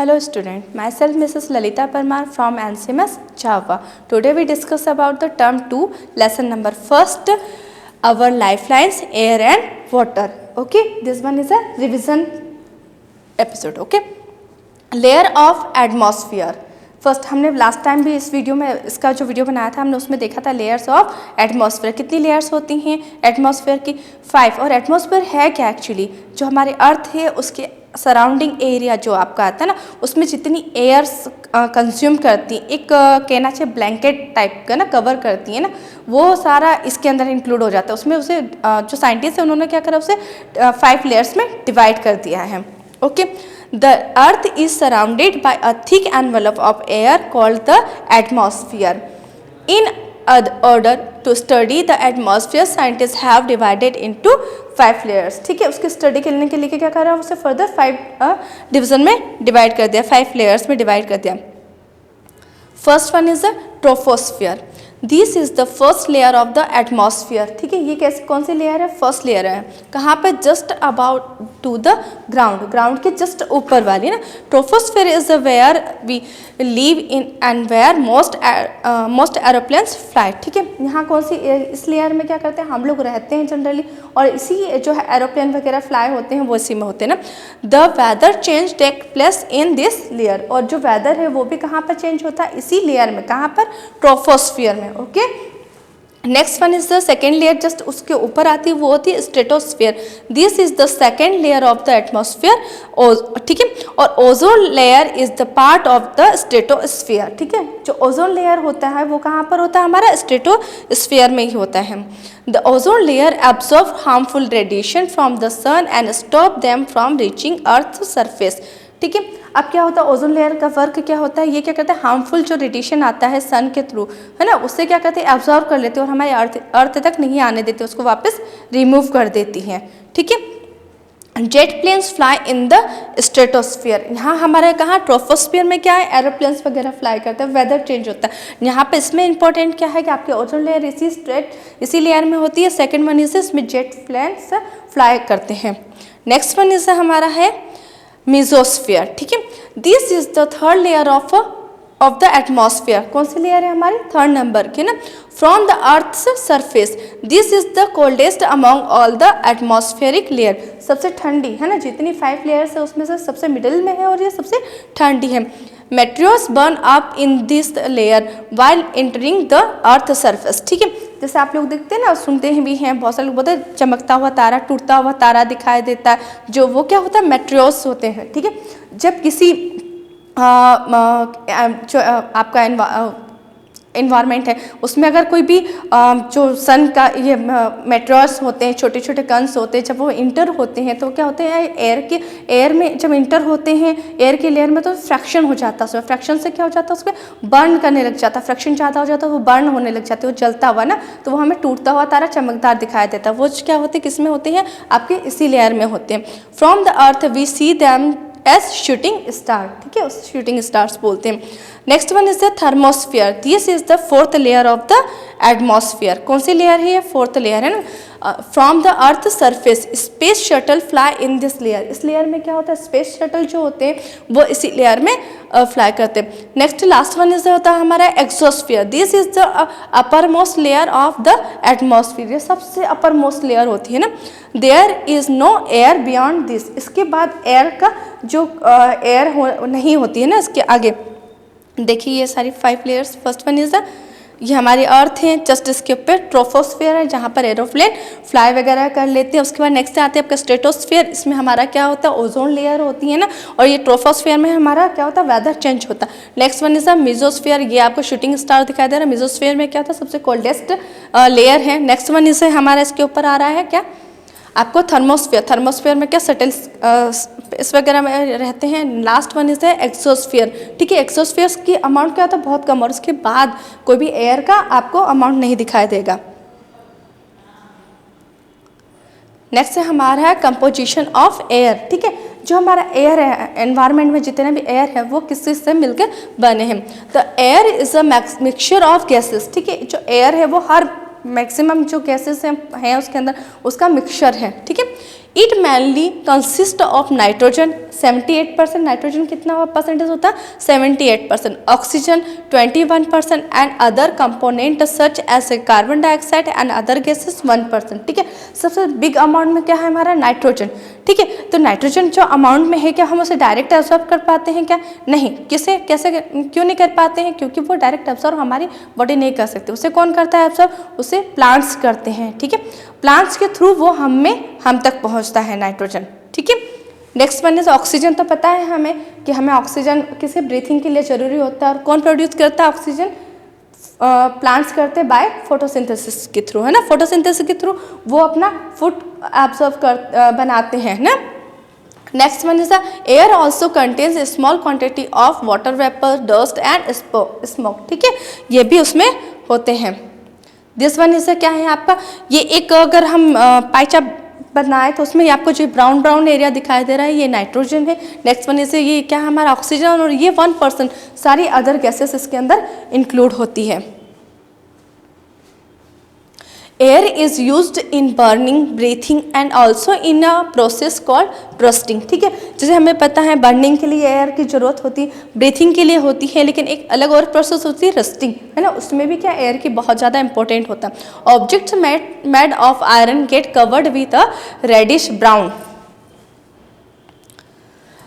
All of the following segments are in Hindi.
Hello student, myself Mrs. Lalita Parmar from NCMS Java. Today we discuss about the term 2, lesson number 1st, our lifelines, air and water. Okay, this one is a revision episode. Okay, layer of atmosphere. First हमने लास्ट टाइम भी इस वीडियो में इसका जो वीडियो बनाया था हमने उसमें देखा था लेयर्स ऑफ एटमॉस्फेयर. कितनी लेयर्स होती हैं एटमॉस्फेयर की? 5. और एटमॉस्फेयर है क्या एक्चुअली? जो हमारे अर्थ है उसके सराउंडिंग एरिया जो आपका आता है ना, उसमें जितनी एयर्स कंज्यूम करती हैं, एक कहना चाहिए ब्लैंकेट टाइप का ना कवर करती है ना, वो सारा इसके अंदर इंक्लूड हो जाता है. उसमें उसे जो साइंटिस्ट है उन्होंने क्या करा, उसे 5 लेयर्स में डिवाइड कर दिया है. Okay, the earth is surrounded by a thick envelope of air called the atmosphere. In order to study the atmosphere, scientists have divided into 5 layers. ठीक है, उसके स्टडी करने के लिए क्या कर रहा है, उसे फर्दर 5 डिवीजन में डिवाइड कर दिया, 5 लेयर्स में डिवाइड कर दिया. First one is the troposphere. This is the first layer of the atmosphere. ठीक है, ये कैसे कौन सी लेयर है? फर्स्ट लेयर है. कहाँ पे? Just about to the ground, ground के जस्ट ऊपर वाली ना. Troposphere is where we live in and where most aeroplanes fly. ठीक है, यहाँ कौन सी इस लेयर में क्या करते हैं, हम लोग रहते हैं जनरली, और इसी जो है एरोप्लेन वगैरह फ्लाई होते हैं वो इसी में होते हैं ना. The weather change take place in this layer. और जो वेदर है वो भी कहाँ पर चेंज होता है? इसी लेयर में. कहाँ पर? ट्रोपोस्फियर में. Okay, next one is the second layer, just उसके ऊपर आती है, वो होती है stratosphere. This is the second layer of the atmosphere. ठीक है, और ozone layer is the part of the stratosphere. ठीक है, जो ओजोन लेयर होता है वो कहाँ पर होता है? हमारा स्ट्रेटोस्फियर में ही होता है. The ozone layer absorb harmful radiation from the sun and stop them from reaching earth surface. ठीक है, अब क्या होता है, ओजोन लेयर का वर्क क्या होता है, ये क्या करते हैं, हार्मफुल जो रेडिएशन आता है सन के थ्रू, है ना, उससे क्या करते हैं, एब्जॉर्ब कर लेते हैं और हमारे अर्थ तक नहीं आने देते, उसको वापस रिमूव कर देती हैं. ठीक है, jet planes fly in the stratosphere. यहाँ हमारे कहाँ ट्रोपोस्फियर में क्या है, एरोप्लेन्स वगैरह फ्लाई करते हैं, वेदर चेंज होता है. यहाँ पे इसमें इंपॉर्टेंट क्या है कि आपके ओजोन लेयर इसी लेयर में होती है. सेकेंड वन इज इसमें जेट प्लेन्स फ्लाई करते हैं. नेक्स्ट वन इज हमारा है मेसोस्फियर. ठीक है, this is the third layer of the atmosphere. कौन सी लेयर है हमारी? 3rd नंबर की ना. From the earth's surface this is the coldest among all the atmospheric layer. सबसे ठंडी है ना, जितनी 5 लेयर्स है उसमें से सबसे मिडिल में है और ये सबसे ठंडी है. Meteors burn up in this layer while entering the earth surface. ठीक है, जैसे आप लोग देखते हैं ना, सुनते हैं भी हैं, बहुत सारे लोग बोलते हैं चमकता हुआ तारा, टूटता हुआ तारा दिखाई देता है, जो वो क्या होता है, मेट्रियोस होते हैं. ठीक है, जब किसी जो आपका इन्वायरमेंट है उसमें अगर कोई भी जो सन का ये मेट्रोस होते हैं, छोटे छोटे कन्स होते हैं, जब वो इंटर होते हैं तो क्या होते हैं, एयर में जब इंटर होते हैं एयर की लेयर में तो फ्रैक्शन हो जाता है. उसमें फ्रैक्शन से क्या हो जाता है, उसमें बर्न करने लग जाता है. फ्रैक्शन ज़्यादा हो जाता है, वो बर्न होने लग जाते हैं, वो जलता हुआ ना, तो वो हमें टूटता हुआ तारा चमकदार दिखाई देता है. वो क्या होते हैं, किस में होते हैं, आपके इसी लेयर में होते हैं. From the earth we see them as shooting star. ठीक है, उस शूटिंग स्टार्स बोलते हैं. Next one is the thermosphere. This is the 4th layer of the atmosphere. कौन सी लेयर है ये? 4th लेयर है ना. From the earth surface space shuttle fly in this layer. इस लेयर में क्या होता है, स्पेस शटल जो होते हैं वो इसी लेयर में फ्लाई करते हैं. नेक्स्ट लास्ट वन इज होता है हमारा exosphere. This is the upper most layer of the atmosphere. ये सबसे अपर मोस्ट लेयर होती है ना. There is no air beyond this. इसके बाद एयर का जो एयर नहीं होती है ना, इसके आगे देखिए ये सारी 5 layers. First one is the, ये हमारी अर्थ है, जस्ट इसके ऊपर ट्रोपोस्फियर है जहाँ पर एरोप्लेन फ्लाई वगैरह कर लेते हैं. उसके बाद नेक्स्ट आते हैं आपका स्ट्रेटोस्फियर. इसमें हमारा क्या होता है, ओजोन लेयर होती है ना, और ये ट्रोपोस्फियर में हमारा क्या होता है, वेदर चेंज होता है. Next one is the mesosphere. ये आपको शूटिंग स्टार दिखाई दे रहा है. मेसोस्फियर में क्या होता है, सबसे कोल्डेस्ट लेयर है. नेक्स्ट वन इज हमारा इसके ऊपर आ रहा है क्या, आपको थर्मोस्फियर. थर्मोस्फियर में क्या सटल इस वगैरह में रहते हैं. लास्ट वन इज है एक्सोस्फियर. ठीक है, एक्सोस्फियर की अमाउंट क्या होता है, बहुत कम, और उसके बाद कोई भी एयर का आपको अमाउंट नहीं दिखाई देगा. नेक्स्ट है हमारा है कंपोजिशन ऑफ एयर. ठीक है, जो हमारा एयर है, एनवायरनमेंट में जितने भी एयर है वो किस चीज़ से मिलकर बने हैं. The air is a mixture of gases. ठीक है, जो एयर है वो हर मैक्सिमम जो गैसेस हैं उसके अंदर उसका मिक्सचर है. ठीक है, it mainly consist of nitrogen, 78%, nitrogen कितना परसेंटेज होता है 78%, oxygen 21% and other component such as carbon dioxide and other gases 1%। ठीक है, सबसे बिग अमाउंट में क्या है हमारा नाइट्रोजन। ठीक है, तो नाइट्रोजन जो अमाउंट में है क्या हम उसे डायरेक्ट एब्जॉर्ब कर पाते हैं क्या? नहीं। कैसे क्यों नहीं कर पाते हैं? क्योंकि वो डायरेक्ट एब्जॉर्ब हमारी बॉडी नहीं कर सकती। उसे कौन करता है एब्जॉर्ब? उसे प्लांट्स करते हैं। ठीक है, प्लांट्स के थ्रू वो हम तक पहुंचता है नाइट्रोजन। ठीक है, नेक्स्ट वन इज ऑक्सीजन। तो पता है हमें कि हमें ऑक्सीजन किसी ब्रीथिंग के लिए जरूरी होता है, और कौन प्रोड्यूस करता है ऑक्सीजन? प्लांट्स करते हैं बाय फोटोसिंथेसिस के थ्रू, है ना। फोटोसिंथेसिस के थ्रू वो अपना फूड एब्जॉर्ब बनाते हैं ना। Next one is the air also contains A small quantity of water vapour, dust and smoke. ठीक है, ये भी उसमें होते हैं। दिस वन इज क्या है आपका, ये एक अगर हम पाई चार्ट बनाए तो उसमें आपको जो ब्राउन ब्राउन एरिया दिखाई दे रहा है ये नाइट्रोजन है। नेक्स्ट वन इज ये क्या है हमारा ऑक्सीजन, और ये 1% सारी अदर गैसेस इसके अंदर इंक्लूड होती है। Air is used in burning, breathing and also in a process called rusting. ठीक है, जैसे हमें पता है बर्निंग के लिए एयर की जरूरत होती है, ब्रीथिंग के लिए होती है, लेकिन एक अलग और प्रोसेस होती है रस्टिंग, है ना। उसमें भी क्या एयर की बहुत ज़्यादा इंपॉर्टेंट होता है। Objects made of iron get covered with a reddish brown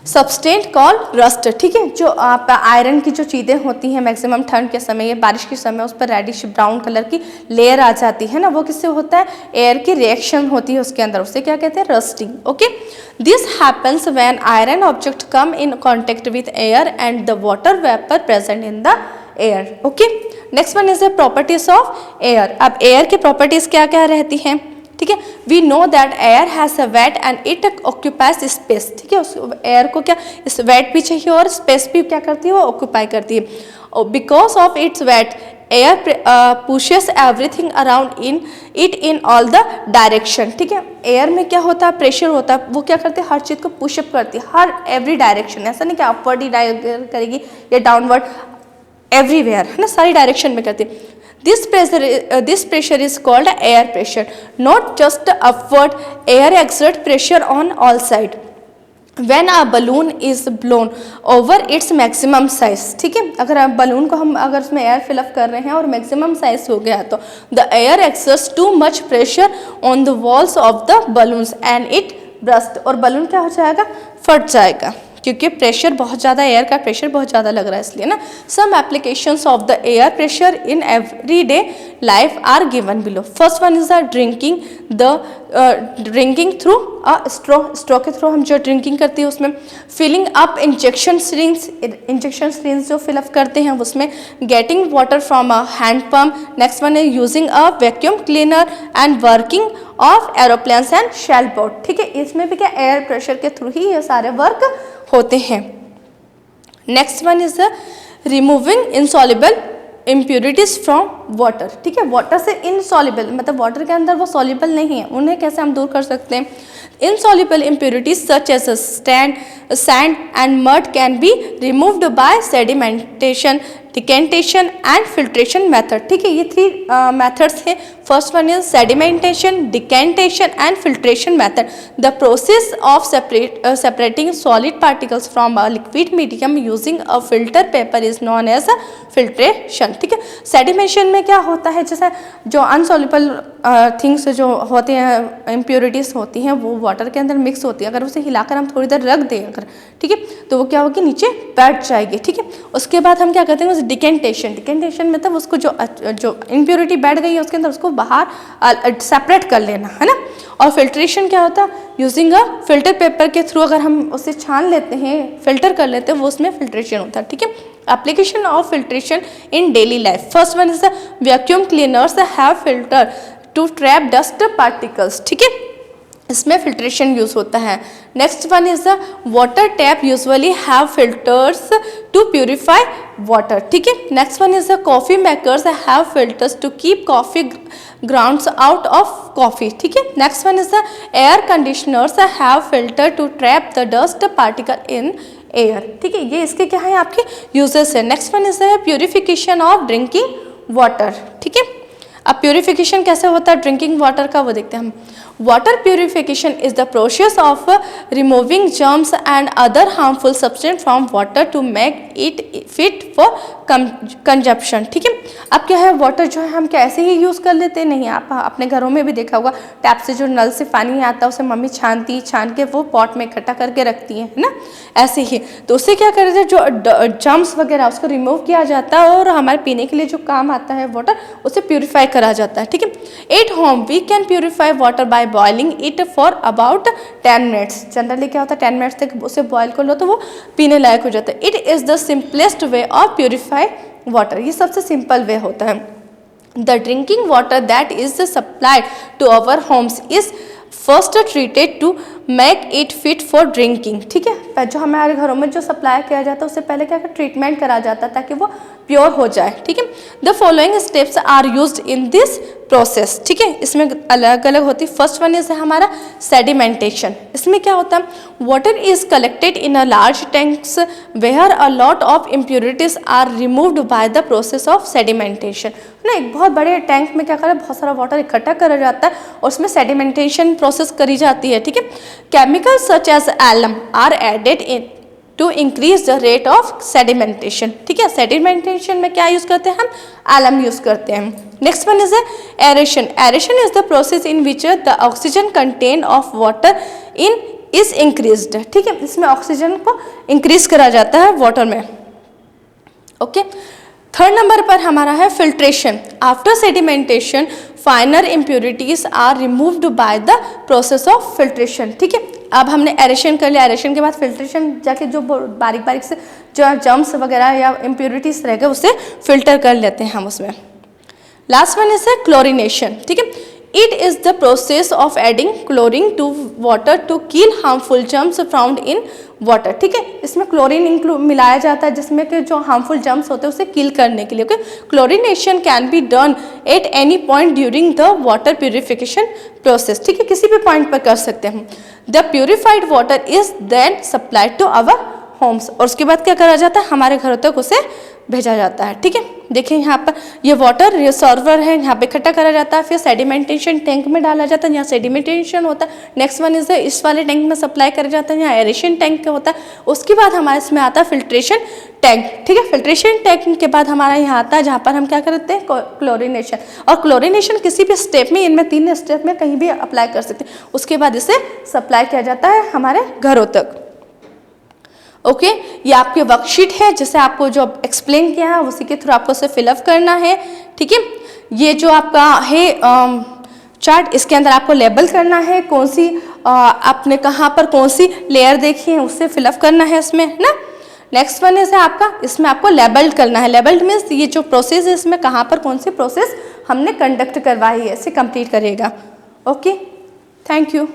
substance call rust. ठीक है, जो आप आयरन की जो चीज़ें होती हैं मैक्सिमम ठंड के समय या बारिश के समय उस पर रेडिश ब्राउन कलर की लेयर आ जाती है ना, वो किससे होता है? एयर की रिएक्शन होती है उसके अंदर, उसे क्या कहते हैं? Rusting. Okay, this happens when iron object come in contact with air and the water vapour present in the air. Okay, next one is the properties of air. अब एयर की प्रॉपर्टीज क्या क्या रहती हैं? ठीक है, we know that air has a weight and it occupies space. ठीक है, उस एयर को क्या इस वेट भी चाहिए और स्पेस भी क्या करती है? वो ऑक्यूपाई करती है। Because of its weight air pushes everything around in all the direction. ठीक है, एयर में क्या होता है? प्रेशर होता है, वो क्या करती है? हर चीज़ को पुशअप करती है, हर एवरी डायरेक्शन। ऐसा नहीं कि अपवर्ड ही करेगी या डाउनवर्ड, एवरीवेयर, है ना, सारी डायरेक्शन में करती है। This pressure is called air pressure. Not just upward, air exerts pressure on all sides. When a balloon is blown over its maximum size, ठीक है, अगर आप बलून को हम अगर उसमें एयर फिलअप कर रहे हैं और मैक्सिमम साइज हो गया तो the air exerts too much pressure on the walls of the balloons and it burst, और बलून क्या हो जाएगा? फट जाएगा, क्योंकि प्रेशर बहुत ज़्यादा, एयर का प्रेशर बहुत ज़्यादा लग रहा है इसलिए ना। Some applications of the air pressure in everyday life are given below. First one is the drinking through a straw के थ्रू हम जो ड्रिंकिंग करते हैं उसमें, फिलिंग अप इंजेक्शन सिरिंज जो फिलअप करते हैं उसमें, getting water from a hand pump. Next one is using a vacuum cleaner and working of aeroplanes and shell boat. ठीक है, इसमें भी क्या एयर प्रेशर के थ्रू ही ये सारे वर्क होते हैं। Next one is the removing insoluble impurities from water. ठीक है, वाटर से इनसॉल्युबल मतलब वाटर के अंदर वो सॉल्युबल नहीं है, उन्हें कैसे हम दूर कर सकते हैं? Insoluble impurities such as sand and mud can be removed by sedimentation, decantation and filtration method. ठीक है, ये 3 मेथड्स हैं। First one is sedimentation, decantation and filtration method. The process of separating solid particles from a liquid medium using a filter paper is known as filtration. ठीक है, सेडिमेशन में क्या होता है? जैसे जो अनसॉल्युबल थिंग्स जो होते हैं, इम्प्योरिटीज होती हैं, वो वाटर के अंदर मिक्स होती है। अगर उसे हिलाकर हम थोड़ी देर रख दें अगर, ठीक है, तो वो क्या होगी? नीचे बैठ जाएगी। ठीक है, उसके बाद हम क्या करते हैं? डिकेंटेशन मतलब उसको जो इम्प्योरिटी बैठ गई है उसके अंदर उसको बाहर सेपरेट कर लेना, है ना। और फिल्ट्रेशन क्या होता है? यूजिंग अ फिल्टर पेपर के थ्रू अगर हम उसे छान लेते हैं, फिल्टर कर लेते हैं, वो उसमें फिल्ट्रेशन होता है। ठीक है, application of filtration in daily life. First one is the vacuum cleaners have filter to trap dust particles. ठीक है, इसमें फिल्ट्रेशन यूज होता है। Next one is the water tap usually have filters to purify water. ठीक है, next one is the coffee makers have filters to keep coffee grounds out of coffee. ठीक है, next one is the air conditioners have filter to trap the dust particle in air. ठीक है, ये इसके क्या है? आपके यूजेस है। Next one is the purification of drinking water. ठीक है, अब प्यूरिफिकेशन कैसे होता है ड्रिंकिंग वाटर का वो देखते हैं हम। Water purification is the process of removing germs and other harmful substance from water to make it fit for consumption. ठीक है, अब क्या है, वाटर जो है हम क्या ऐसे ही यूज़ कर लेते हैं? नहीं, आप अपने घरों में भी देखा होगा, टैप से जो नल से पानी आता है उसे मम्मी छान के वो पॉट में इकट्ठा करके रखती हैं, है ना, ऐसे ही। तो उससे क्या करते हैं, जो जर्म्स वगैरह उसको रिमूव किया जाता है और हमारे पीने के लिए जो काम आता है वाटर, उसे प्यूरिफाई करा जाता है। ठीक है, at home we can purify water by boiling it for about 10 minutes. Generally क्या होता है, 10 मिनट्स तक उसे बॉयल कर लो तो वो पीने लायक हो जाता है। It is the simplest way of purify water, ये सबसे सिंपल वे होता है। The drinking water that is supplied to our homes is first treated to make it fit for drinking. ठीक है, जो हमारे घरों में जो सप्लाई किया जाता है उससे पहले क्या ट्रीटमेंट करा जाता है ताकि वो प्योर हो जाए। ठीक है, the following steps are used in this process. ठीक है, इसमें अलग अलग होती है। फर्स्ट वन इज हमारा सेडिमेंटेशन। इसमें क्या होता है, water is collected in a large tanks where a lot of impurities are removed by the process of sedimentation. ना, एक बहुत बड़े टैंक में क्या करा, बहुत सारा वाटर इकट्ठा करा जाता है और उसमें सेडिमेंटेशन प्रोसेस करी जाती है। ठीक है, chemical such as alum are added in to increase the rate of sedimentation. ठीक है, सेडिमेंटेशन में क्या यूज करते हैं हम, एलम यूज करते हैं। Next one is aeration. Aeration is the process in which the oxygen content of water in is increased. ठीक है, इसमें ऑक्सीजन को इंक्रीज करा जाता है वाटर में। ओके, थर्ड नंबर पर हमारा है filtration. After sedimentation finer impurities are removed by the process of filtration. ठीक है, अब हमने एरेशन कर लिया, एरेशन के बाद फिल्ट्रेशन जाके जो बारीक बारीक से जो जर्म्स वगैरह या इम्प्योरिटीज रह गए उसे फिल्टर कर लेते हैं हम उसमें। Last one is chlorination. ठीक है, it is the process of adding chlorine to water to kill harmful germs found in water. ठीक है, इसमें क्लोरीन मिलाया जाता है जिसमें कि जो हार्मफुल जर्म्स होते हैं उसे किल करने के लिए। Okay, chlorination can be done at any point during the water purification process. ठीक है, किसी भी पॉइंट पर कर सकते हैं। The purified water is then supplied to our homes, और उसके बाद क्या करा जाता है, हमारे घरों तक उसे भेजा जाता है। ठीक है, देखिए यहाँ पर ये वाटर रिसर्वर है, यहाँ पे इकट्ठा करा जाता है, फिर सेडिमेंटेशन टैंक में डाला जाता है, यहाँ सेडिमेंटेशन होता है। नेक्स्ट वन इज इस वाले टैंक में सप्लाई करा जाता है, यहाँ एरेशन टैंक होता है। उसके बाद हमारे इसमें आता है फिल्ट्रेशन टैंक। ठीक है, फिल्ट्रेशन टैंक के बाद हमारा यहाँ आता है जहाँ पर हम क्या करते हैं, क्लोरिनेशन। और क्लोरिनेशन किसी भी स्टेप में, इनमें 3 स्टेप में कहीं भी अप्लाई कर सकते हैं। उसके बाद इसे सप्लाई किया जाता है हमारे घरों तक। ओके, ये आपके वर्कशीट है जिसे आपको जो एक्सप्लेन किया है उसी के थ्रू आपको इसे फिलअप करना है। ठीक है, ये जो आपका है चार्ट, इसके अंदर आपको लेबल करना है, कौन सी आपने कहाँ पर कौन सी लेयर देखी है उससे फिलअप करना है इसमें, है ना। नेक्स्ट वन है आपका, इसमें आपको लेबल्ड करना है। लेबल्ड मीन्स ये जो प्रोसेस है इसमें कहाँ पर कौन सी प्रोसेस हमने कंडक्ट करवाई है, इसे कंप्लीट करिएगा। Okay, thank you.